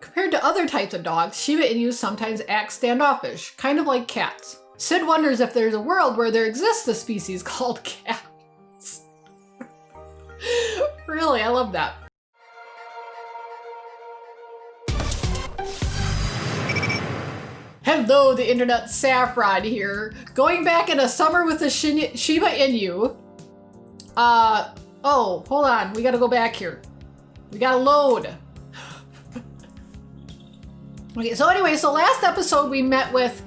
Compared to other types of dogs, Shiba Inu sometimes act standoffish, kind of like cats. Sid wonders if there's a world where there exists a species called cats. Really, I love that. Hello, the internet, Saffron here. Going back into summer with the Shiba Inu. Oh, hold on. We gotta go back here. We gotta load. Okay, so anyway, so last episode we met with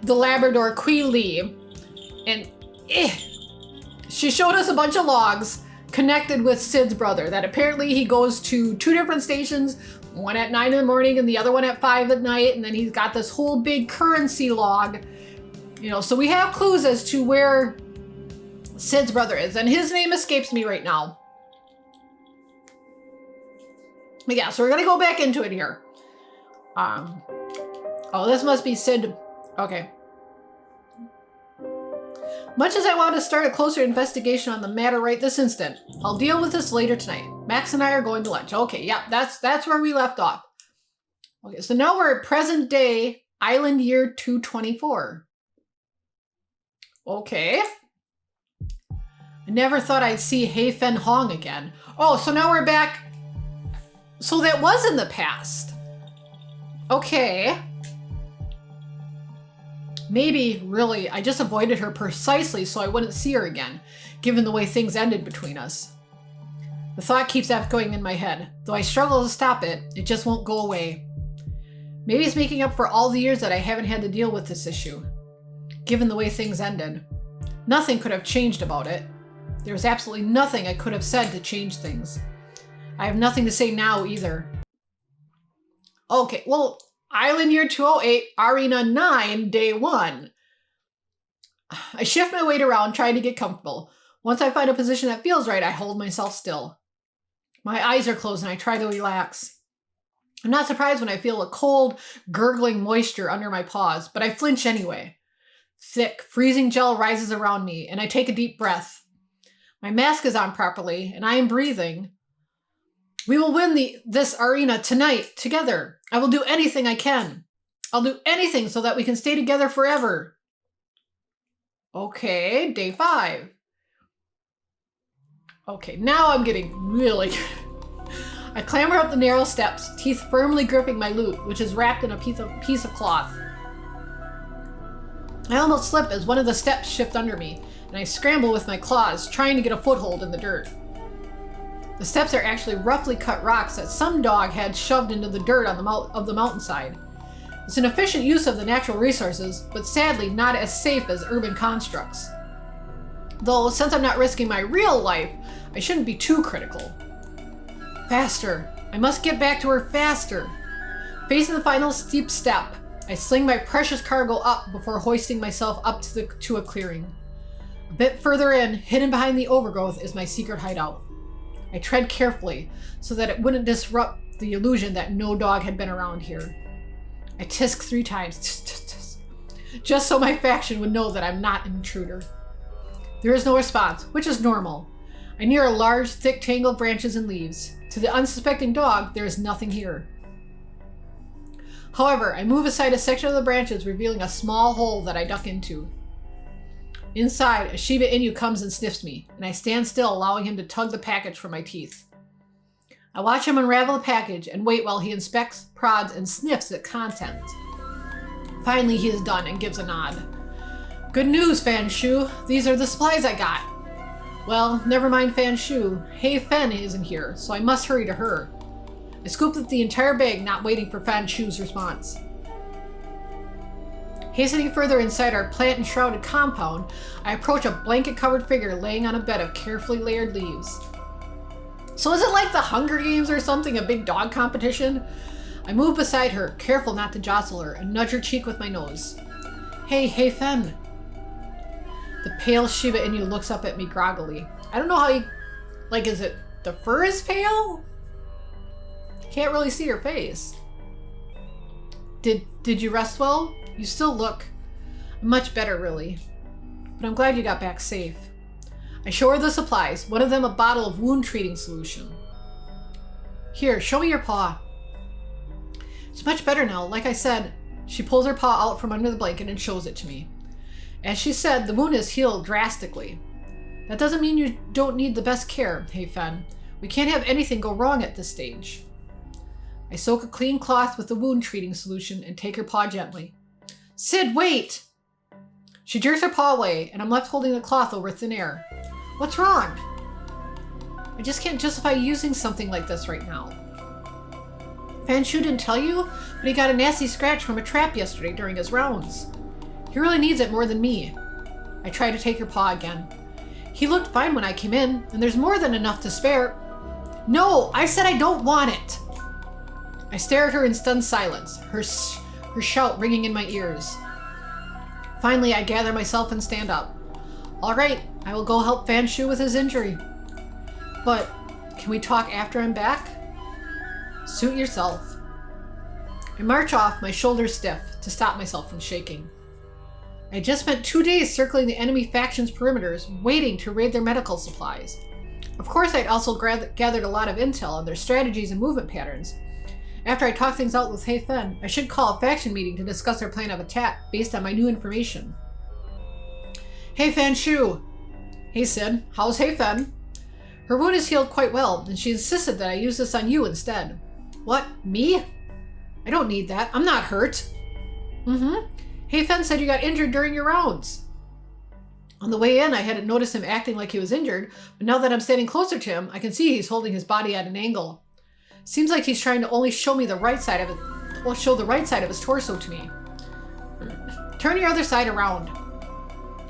the Labrador Queelee, and she showed us a bunch of logs connected with Sid's brother, that apparently he goes to 2 different stations, one at 9 in the morning and the other one at 5 at night, and then he's got this whole big currency log. You know, so we have clues as to where Sid's brother is, and his name escapes me right now. But yeah, so we're gonna go back into it here. Oh, this must be Sid. Okay. Much as I want to start a closer investigation on the matter right this instant, I'll deal with this later tonight. Max and I are going to lunch. Okay, yeah, that's where we left off. Okay, so now we're at present day, island year 224. Okay. I never thought I'd see hei-fei Hong again. Oh, so now we're back. So that was in the past. Okay. Maybe, really, I just avoided her precisely so I wouldn't see her again, given the way things ended between us. The thought keeps echoing in my head. Though I struggle to stop it, it just won't go away. Maybe it's making up for all the years that I haven't had to deal with this issue, given the way things ended. Nothing could have changed about it. There was absolutely nothing I could have said to change things. I have nothing to say now either. Okay, well, Island year 208, ARI-na 9, day 1. I shift my weight around, trying to get comfortable. Once I find a position that feels right, I hold myself still. My eyes are closed and I try to relax. I'm not surprised when I feel a cold, gurgling moisture under my paws, but I flinch anyway. Thick, freezing gel rises around me, and I take a deep breath. My mask is on properly, and I am breathing. We will win this arena tonight, together. I will do anything I can. I'll do anything so that we can stay together forever. Okay, day 5. Okay, now I'm getting really good. I clamber up the narrow steps, teeth firmly gripping my loot, which is wrapped in a piece of cloth. I almost slip as one of the steps shift under me, and I scramble with my claws, trying to get a foothold in the dirt. The steps are actually roughly cut rocks that some dog had shoved into the dirt on the mountainside. It's an efficient use of the natural resources, but sadly not as safe as urban constructs. Though, since I'm not risking my real life, I shouldn't be too critical. Faster! I must get back to her faster! Facing the final steep step, I sling my precious cargo up before hoisting myself up to a clearing. A bit further in, hidden behind the overgrowth, is my secret hideout. I tread carefully so that it wouldn't disrupt the illusion that no dog had been around here. I tisk 3 times, just so my faction would know that I'm not an intruder. There is no response, which is normal. I near a large, thick tangle of branches and leaves. To the unsuspecting dog, there is nothing here. However, I move aside a section of the branches, revealing a small hole that I duck into. Inside, a Shiba Inu comes and sniffs me, and I stand still, allowing him to tug the package from my teeth. I watch him unravel the package and wait while he inspects, prods, and sniffs the contents. Finally, he is done and gives a nod. Good news, Fan Shu. These are the supplies I got. Well, never mind Fan Shu. hei-fei isn't here, so I must hurry to her. I scooped up the entire bag, not waiting for Fan Shu's response. Hastening further inside our plant-enshrouded compound, I approach a blanket-covered figure laying on a bed of carefully layered leaves. So is it like the Hunger Games or something, a big dog competition? I move beside her, careful not to jostle her, and nudge her cheek with my nose. Hey, hei-fei. The pale Shiba Inu looks up at me groggily. I don't know how is it the fur is pale? Can't really see her face. Did you rest well? You still look much better, really. But I'm glad you got back safe. I show her the supplies, one of them a bottle of wound treating solution. Here, show me your paw. It's much better now. Like I said, she pulls her paw out from under the blanket and shows it to me. As she said, the wound is healed drastically. That doesn't mean you don't need the best care, hei-fei. We can't have anything go wrong at this stage. I soak a clean cloth with the wound treating solution and take her paw gently. Sid, wait! She jerks her paw away, and I'm left holding the cloth over thin air. What's wrong? I just can't justify using something like this right now. Fanshu didn't tell you, but he got a nasty scratch from a trap yesterday during his rounds. He really needs it more than me. I try to take her paw again. He looked fine when I came in, and there's more than enough to spare. No, I said I don't want it. I stare at her in stunned silence, her shout ringing in my ears. Finally, I gather myself and stand up. All right, I will go help Fanshu with his injury. But can we talk after I'm back? Suit yourself. I march off, my shoulders stiff, to stop myself from shaking. I just spent 2 days circling the enemy faction's perimeters, waiting to raid their medical supplies. Of course, I'd also gathered a lot of intel on their strategies and movement patterns. After I talk things out with hei-fei, I should call a faction meeting to discuss their plan of attack based on my new information. Hey Fanshu! Hey Sid, how's hei-fei? Her wound is healed quite well, and she insisted that I use this on you instead. What? Me? I don't need that. I'm not hurt. Hei-fei said you got injured during your rounds. On the way in, I hadn't noticed him acting like he was injured, but now that I'm standing closer to him, I can see he's holding his body at an angle. Seems like he's trying to only show me the right side of it, well, show the right side of his torso to me. Turn your other side around.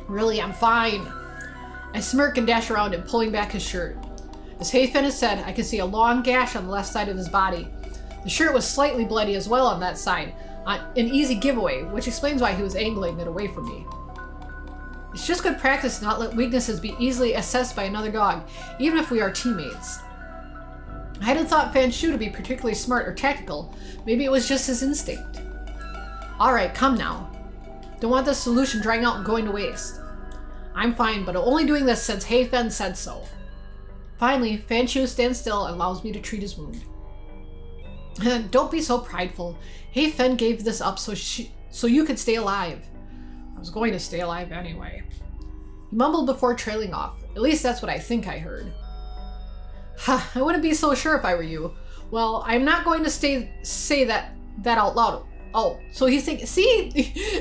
Really, I'm fine. I smirk and dash around him, pulling back his shirt. As hei-fei has said, I can see a long gash on the left side of his body. The shirt was slightly bloody as well on that side, an easy giveaway, which explains why he was angling it away from me. It's just good practice to not let weaknesses be easily assessed by another dog, even if we are teammates. I hadn't thought Fanshu to be particularly smart or tactical. Maybe it was just his instinct. Alright, come now. Don't want this solution drying out and going to waste. I'm fine, but I'm only doing this since hei-fei said so. Finally, Fanshu stands still and allows me to treat his wound. Don't be so prideful. Hei-fei gave this up so you could stay alive. I was going to stay alive anyway. He mumbled before trailing off. At least that's what I think I heard. I wouldn't be so sure if I were you. Well, I'm not going to say that out loud. Oh, so he's thinking. See,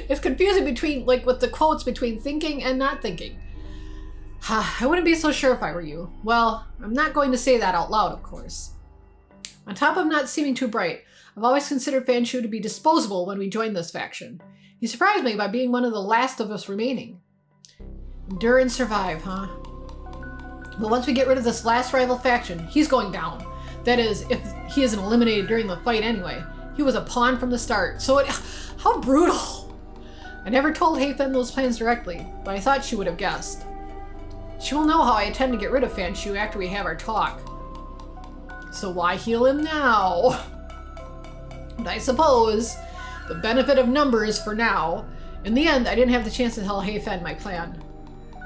it's confusing between, like, with the quotes between thinking and not thinking. I wouldn't be so sure if I were you. Well, I'm not going to say that out loud, of course. On top of not seeming too bright, I've always considered Fanshu to be disposable when we joined this faction. He surprised me by being one of the last of us remaining. Endure and survive, huh? But once we get rid of this last rival faction, he's going down. That is, if he isn't eliminated during the fight anyway. He was a pawn from the start, so how brutal! I never told hei-fei those plans directly, but I thought she would have guessed. She will know how I intend to get rid of Fanshu after we have our talk. So why heal him now? But I suppose, the benefit of numbers for now. In the end, I didn't have the chance to tell hei-fei my plan.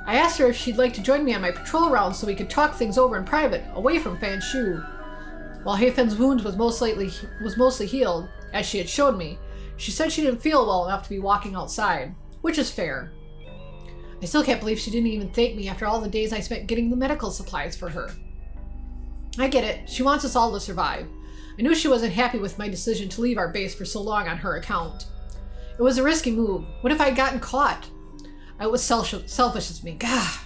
I asked her if she'd like to join me on my patrol rounds so we could talk things over in private, away from Fanshu. While hei-fei's wound was mostly healed, as she had showed me, she said she didn't feel well enough to be walking outside, which is fair. I still can't believe she didn't even thank me after all the days I spent getting the medical supplies for her. I get it, she wants us all to survive. I knew she wasn't happy with my decision to leave our base for so long on her account. It was a risky move. What if I had gotten caught? It was selfish of me. Gah.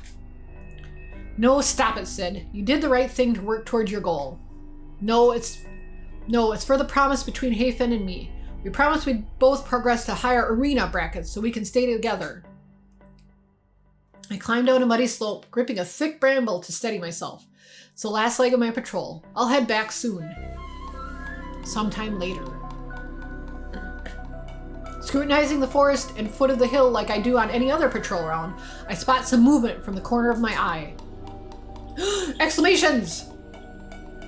No, stop it, Sid. You did the right thing to work towards your goal. No, it's for the promise between hei-fei and me. We promised we'd both progress to higher ARI-na brackets so we can stay together. I climbed down a muddy slope, gripping a thick bramble to steady myself. It's the last leg of my patrol. I'll head back soon. Sometime later. Scrutinizing the forest and foot of the hill like I do on any other patrol round, I spot some movement from the corner of my eye. Exclamations!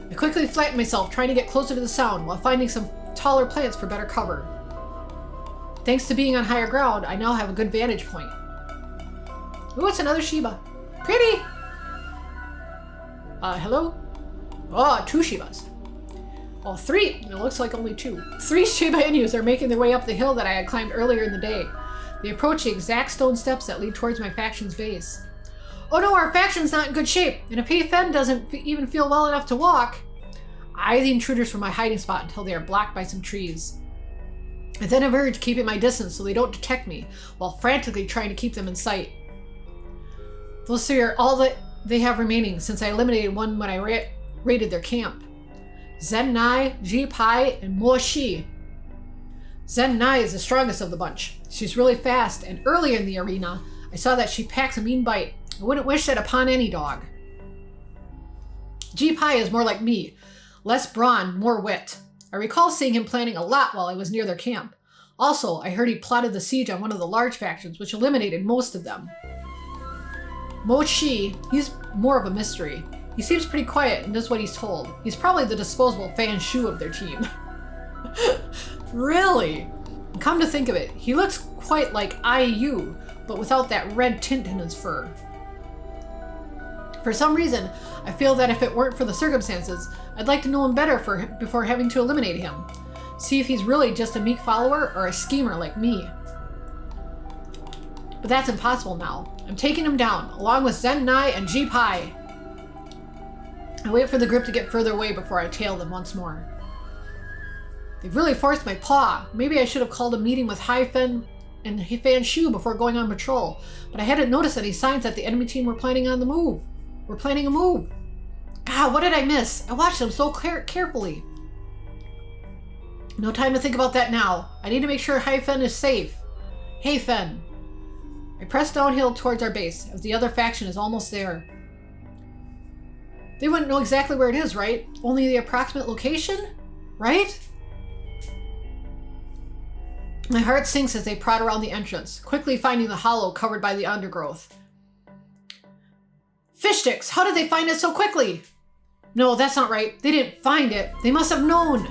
I quickly flattened myself, trying to get closer to the sound while finding some taller plants for better cover. Thanks to being on higher ground, I now have a good vantage point. Ooh, it's another Shiba. Pretty! Hello? Oh, 2 Shibas. Oh, 3. It looks like only 2. 3 Shiba Inus are making their way up the hill that I had climbed earlier in the day. They approach the exact stone steps that lead towards my faction's base. Oh no, our faction's not in good shape, and if hei-fei doesn't even feel well enough to walk. I eye the intruders from my hiding spot until they are blocked by some trees. I then emerge, keeping my distance so they don't detect me, while frantically trying to keep them in sight. Those 3 are all that they have remaining since I eliminated one when I raided their camp. Zen-nai, Ji-pai, and Mo-shi. Zen-nai is the strongest of the bunch. She's really fast, and earlier in the arena, I saw that she packs a mean bite. I wouldn't wish that upon any dog. Ji-pai is more like me. Less brawn, more wit. I recall seeing him planning a lot while I was near their camp. Also, I heard he plotted the siege on one of the large factions, which eliminated most of them. Mo-shi, he's more of a mystery. He seems pretty quiet and does what he's told. He's probably the disposable Fan Shu of their team. Really? Come to think of it, he looks quite like IU, but without that red tint in his fur. For some reason, I feel that if it weren't for the circumstances, I'd like to know him better before having to eliminate him. See if he's really just a meek follower or a schemer like me. But that's impossible now. I'm taking him down, along with Zen-nai and Ji-pai. I wait for the group to get further away before I tail them once more. They've really forced my paw. Maybe I should have called a meeting with hei-fei and Fan Shu before going on patrol, but I hadn't noticed any signs that the enemy team were planning on the move. We're planning a move. God, what did I miss? I watched them so carefully. No time to think about that now. I need to make sure hei-fei is safe. Hei-fei. I press downhill towards our base, as the other faction is almost there. They wouldn't know exactly where it is, right? Only the approximate location? Right? My heart sinks as they prod around the entrance, quickly finding the hollow covered by the undergrowth. Fish sticks! How did they find it so quickly? No, that's not right. They didn't find it. They must have known.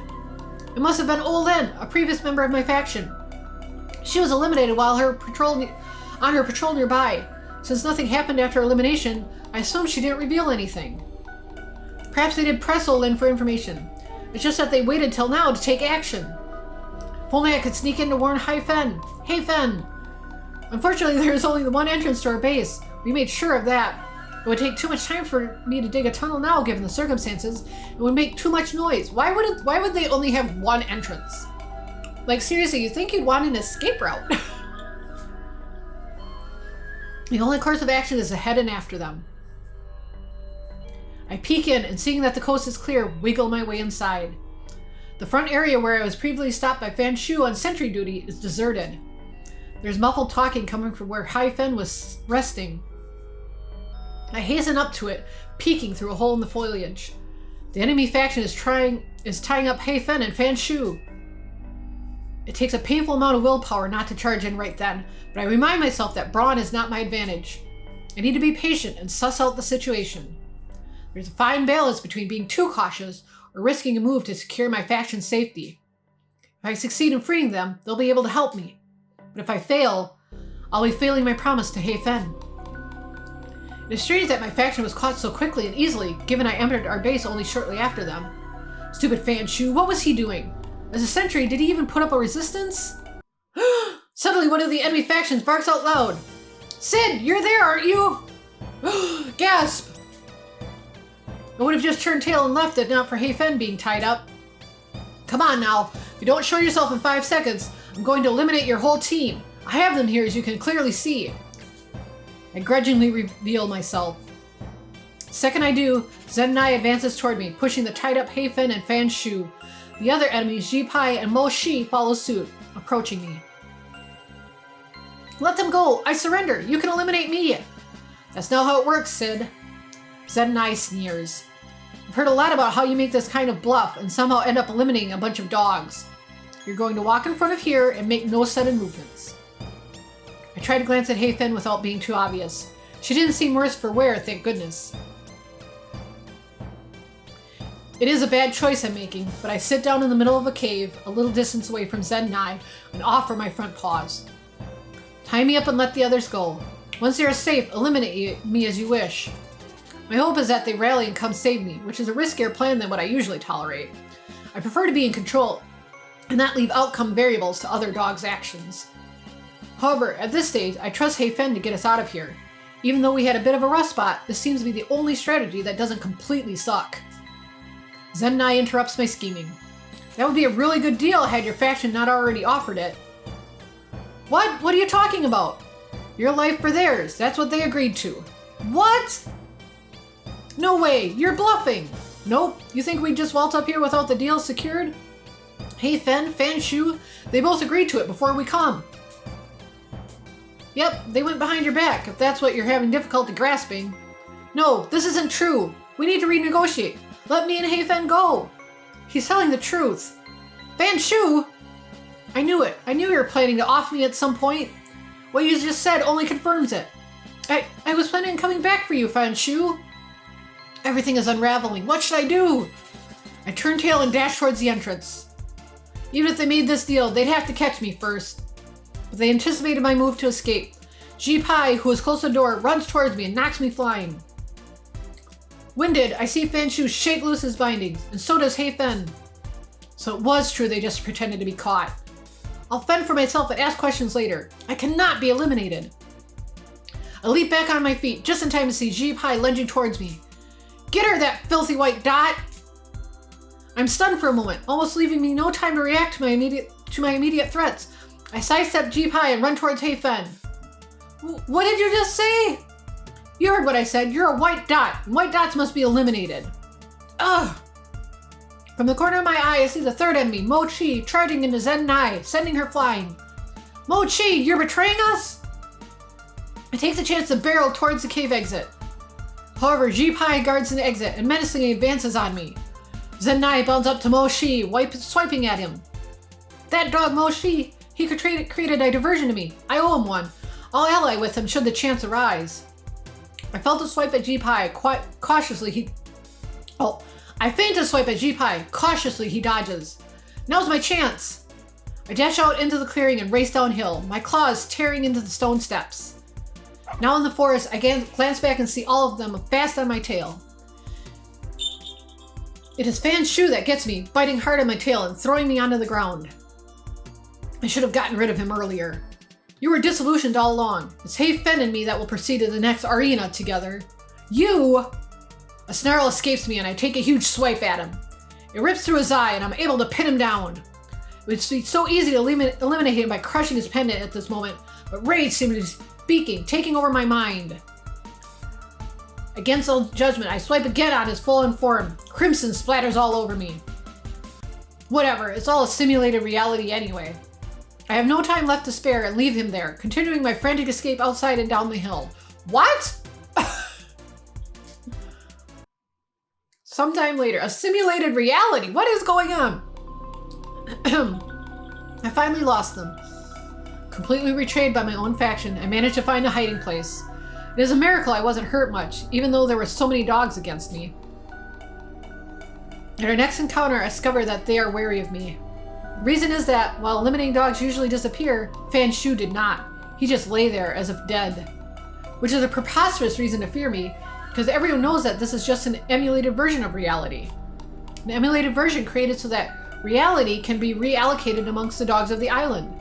It must have been Olen, a previous member of my faction. She was eliminated while on her patrol nearby. Since nothing happened after elimination, I assumed she didn't reveal anything. Perhaps they did press Olen for information. It's just that they waited till now to take action. If only I could sneak in to warn hei-fei. Hei-fei! Unfortunately, there is only the one entrance to our base. We made sure of that. It would take too much time for me to dig a tunnel now, given the circumstances. It would make too much noise. Why would they only have one entrance? Like, seriously, you think you'd want an escape route? The only course of action is to head in after them. I peek in, and seeing that the coast is clear, wiggle my way inside. The front area where I was previously stopped by Fan Shu on sentry duty is deserted. There's muffled talking coming from where hei-fei was resting. I hasten up to it, peeking through a hole in the foliage. The enemy faction is tying up hei-fei and Fan Shu. It takes a painful amount of willpower not to charge in right then, but I remind myself that brawn is not my advantage. I need to be patient and suss out the situation. There's a fine balance between being too cautious or risking a move to secure my faction's safety. If I succeed in freeing them, they'll be able to help me. But if I fail, I'll be failing my promise to hei-fei. It is strange that my faction was caught so quickly and easily, given I entered our base only shortly after them. Stupid Fan Shu, what was he doing? As a sentry, did he even put up a resistance? Suddenly, one of the enemy factions barks out loud. Sid, you're there, aren't you? Gasp! I would have just turned tail and left if not for hei-fei being tied up. Come on now, if you don't show yourself in 5 seconds, I'm going to eliminate your whole team. I have them here, as you can clearly see. I grudgingly reveal myself. The second I do, Zen-nai advances toward me, pushing the tied up hei-fei and Fan Shu. The other enemies, Ji-pai and Mo-shi, follow suit, approaching me. Let them go! I surrender! You can eliminate me! That's not how it works, Sid. Zen-nai sneers. I've heard a lot about how you make this kind of bluff and somehow end up eliminating a bunch of dogs. You're going to walk in front of here and make no sudden movements. I try to glance at hei-fei without being too obvious. She didn't seem worse for wear, thank goodness. It is a bad choice I'm making, but I sit down in the middle of a cave, a little distance away from Zen-nai, and offer my front paws. Tie me up and let the others go. Once they are safe, eliminate me as you wish. My hope is that they rally and come save me, which is a riskier plan than what I usually tolerate. I prefer to be in control and not leave outcome variables to other dogs' actions. However, at this stage, I trust hei-fei to get us out of here. Even though we had a bit of a rough spot, this seems to be the only strategy that doesn't completely suck. Zen'ai interrupts my scheming. That would be a really good deal had your faction not already offered it. What? What are you talking about? Your life for theirs. That's what they agreed to. What? No way. You're bluffing. Nope. You think we'd just waltz up here without the deal secured? Hei-fei, Fan Shu, they both agreed to it before we come. Yep, they went behind your back, if that's what you're having difficulty grasping. No, this isn't true. We need to renegotiate. Let me and Hei-fei go. He's telling the truth. Fan Shu? I knew it. I knew you were planning to off me at some point. What you just said only confirms it. I was planning on coming back for you, Fan Shu. Everything is unraveling. What should I do? I turned tail and dashed towards the entrance. Even if they made this deal, they'd have to catch me first. But they anticipated my move to escape. Ji-Pai, who was close to the door, runs towards me and knocks me flying. Winded, I see Fan Shu shake loose his bindings, and so does Hei-fei. So it was true they just pretended to be caught. I'll fend for myself and ask questions later. I cannot be eliminated. I leap back on my feet, just in time to see Ji-Pai lunging towards me. Get her, that filthy white dot! I'm stunned for a moment, almost leaving me no time to react to my immediate threats. I sidestep Ji-Pai and run towards Hei-fei. What did you just say? You heard what I said. You're a white dot, and white dots must be eliminated. Ugh! From the corner of my eye, I see the third enemy, Mo-chi, charging into Zen'ai, sending her flying. Mo-chi, you're betraying us? I take the chance to barrel towards the cave exit. However, Ji-Pai guards the exit and menacingly advances on me. Zen'ai bounds up to Mo-chi, swiping at him. That dog Mo-chi, he created a diversion to me. I owe him one. I'll ally with him should the chance arise. I felt a swipe at Ji-Pai. Cautiously, I feint a swipe at Ji-Pai. Cautiously, he dodges. Now's my chance. I dash out into the clearing and race downhill, my claws tearing into the stone steps. Now in the forest, I glance back and see all of them fast on my tail. It is Fan Shu that gets me, biting hard on my tail and throwing me onto the ground. I should have gotten rid of him earlier. You were disillusioned all along. It's Hei-fei and me that will proceed to the next ARI-na together. You! A snarl escapes me and I take a huge swipe at him. It rips through his eye and I'm able to pin him down. It would be so easy to eliminate him by crushing his pendant at this moment, but rage seemed to be speaking, taking over my mind. Against all judgment, I swipe again on his fallen form. Crimson splatters all over me. Whatever, it's all a simulated reality anyway. I have no time left to spare and leave him there, continuing my frantic escape outside and down the hill. What? Sometime later, a simulated reality. What is going on? I finally lost them. Completely betrayed by my own faction, I managed to find a hiding place. It is a miracle I wasn't hurt much, even though there were so many dogs against me. At our next encounter, I discover that they are wary of me. The reason is that, while eliminating dogs usually disappear, Fan Shu did not. He just lay there as if dead. Which is a preposterous reason to fear me, because everyone knows that this is just an emulated version of reality. An emulated version created so that reality can be reallocated amongst the dogs of the island.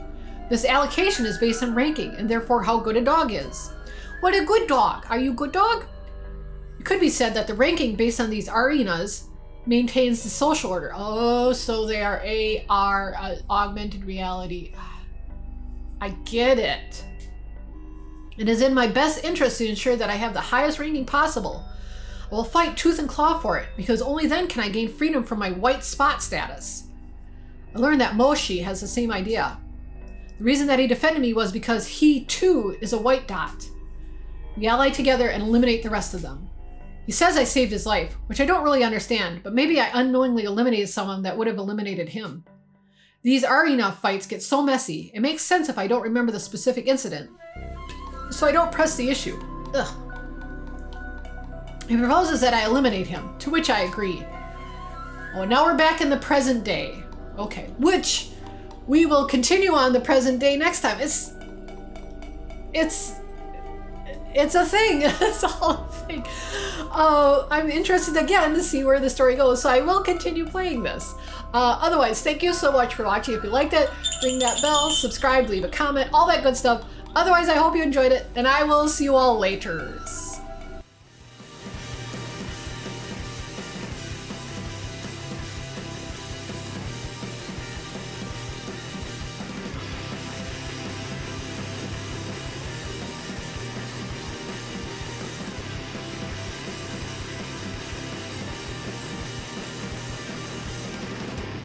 This allocation is based on ranking, and therefore how good a dog is. What a good dog! Are you a good dog? It could be said that the ranking based on these ARI-nas maintains the social order. Oh, so they are AR, augmented reality. I get it. It is in my best interest to ensure that I have the highest ranking possible. I will fight tooth and claw for it, because only then can I gain freedom from my white spot status. I learned that Mo-chi has the same idea. The reason that he defended me was because he, too, is a white dot. We ally together and eliminate the rest of them. He says I saved his life, which I don't really understand, but maybe I unknowingly eliminated someone that would have eliminated him. These ARI-na fights get so messy, it makes sense if I don't remember the specific incident. So I don't press the issue. Ugh. He proposes that I eliminate him, to which I agree. Oh, now we're back in the present day. Okay, which we will continue on the present day next time. It's a thing. It's all thing. I'm interested again to see where the story goes, so I will continue playing this. Otherwise, thank you so much for watching. If you liked it, ring that bell, subscribe, leave a comment, all that good stuff. Otherwise, I hope you enjoyed it, and I will see you all later.